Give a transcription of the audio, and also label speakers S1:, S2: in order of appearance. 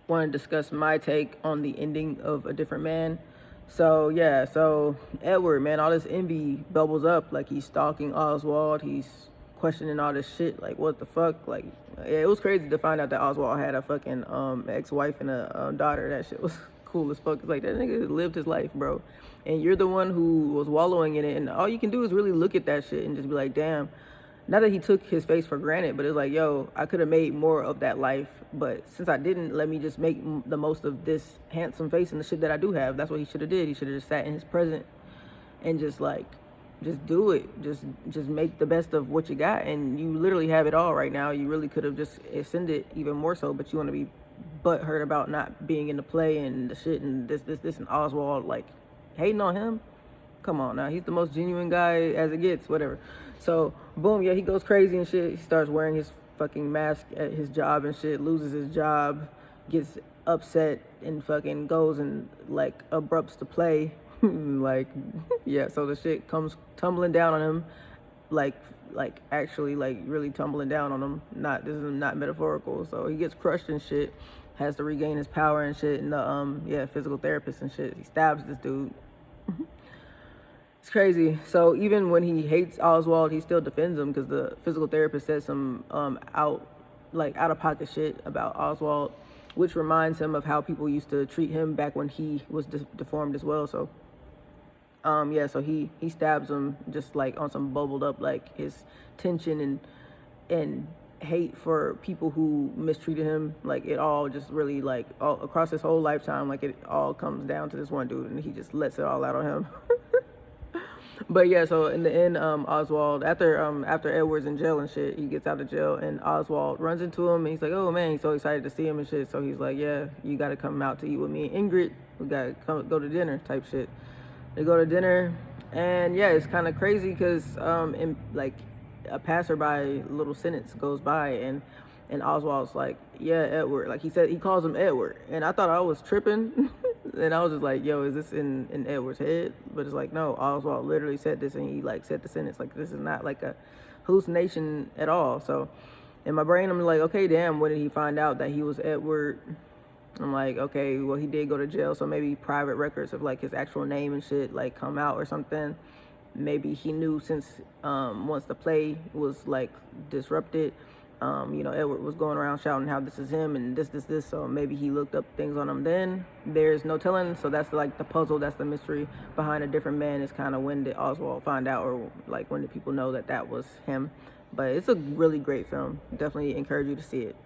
S1: want to discuss my take on the ending of A Different Man. So yeah, so Edward, man, all this envy bubbles up. Like he's stalking Oswald. He's questioning all this shit. Like what the fuck? Like yeah, it was crazy to find out that Oswald had a fucking ex-wife and a daughter. That shit was cool as fuck. It's like that nigga lived his life, bro. And you're the one who was wallowing in it. And all you can do is really look at that shit and just be like, damn. Not that he took his face for granted, but it's like, yo, I could have made more of that life, but since I didn't, let me just make the most of this handsome face and the shit that I do have. That's what he should have did. He should have just sat in his present and just like, just do it. Just make the best of what you got, and you literally have it all right now. You really could have just ascended even more so, but you want to be butthurt about not being in the play and the shit and this and Oswald like hating on him. Come on now, he's the most genuine guy as it gets, whatever. So, boom, yeah, he goes crazy and shit. He starts wearing his fucking mask at his job and shit, loses his job, gets upset and fucking goes and like abrupts to play. Like, yeah, so the shit comes tumbling down on him, like actually like really tumbling down on him. Not, this is not metaphorical. So he gets crushed and shit, has to regain his power and shit, and the yeah, physical therapist and shit, he stabs this dude. It's crazy. So even when he hates Oswald, he still defends him because the physical therapist says some out of pocket shit about Oswald, which reminds him of how people used to treat him back when he was deformed as well. So yeah, so he stabs him just like on some bubbled up like his tension and hate for people who mistreated him. Like it all just really like all across his whole lifetime, like it all comes down to this one dude, and he just lets it all out on him. But yeah, so in the end, Oswald, after Edward's in jail and shit, he gets out of jail and Oswald runs into him and he's like, oh man, he's so excited to see him and shit. So he's like, yeah, you gotta come out to eat with me and Ingrid. We gotta go to dinner type shit. They go to dinner and yeah, it's kind of crazy because in like a passerby little sentence goes by and Oswald's like, yeah, Edward. Like he said, he calls him Edward. And I thought I was tripping. And I was just like, yo, is this in Edward's head? But it's like, no, Oswald literally said this and he like said the sentence. Like this is not like a hallucination at all. So in my brain, I'm like, okay, damn, when did he find out that he was Edward? I'm like, okay, well, he did go to jail. So maybe private records of like his actual name and shit like come out or something. Maybe he knew since once the play was like disrupted, you know, Edward was going around shouting how this is him and this. So maybe he looked up things on him then. There's no telling. So that's like the puzzle. That's the mystery behind A Different Man is kind of when did Oswald find out or like when did people know that that was him. But it's a really great film. Definitely encourage you to see it.